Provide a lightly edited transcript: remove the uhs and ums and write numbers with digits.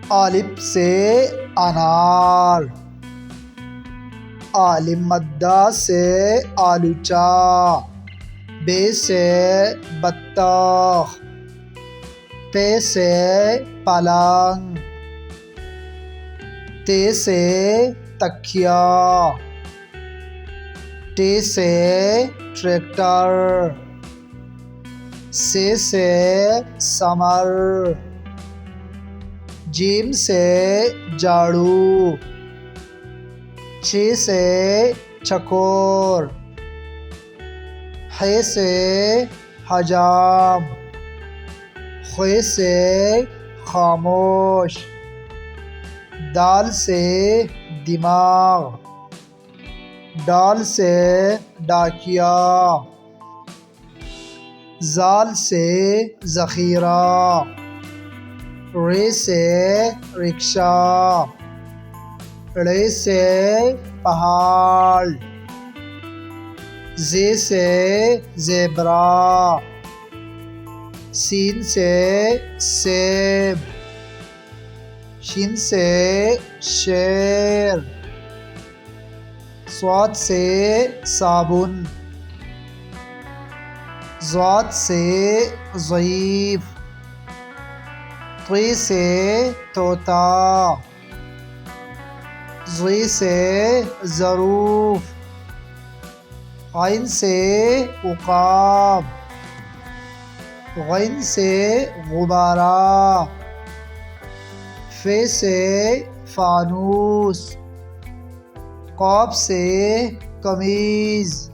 الف سے انار، عالم مدہ سے آلوچا، بے سے بطخ، پے سے پلنگ، تے سے تکیہ، ٹے سے ٹریکٹر، سے سمر، جیم سے جاڑو، چھ سے چکور، ح سے حجام، خ سے خاموش، دال سے دماغ، ڈال سے ڈاکیا، زال سے ذخیرہ، ر سے رکشہ، ڑ سے پہاڑ، ز سے زیبرا، سین سے سیب، شین سے شیر، صاد سے صابن، ضاد سے ضعیف، طی سے طوطا، ظی سے ظروف، عین سے عقاب، غین سے غبارہ، ف سے فانوس، قاف سے قمیض،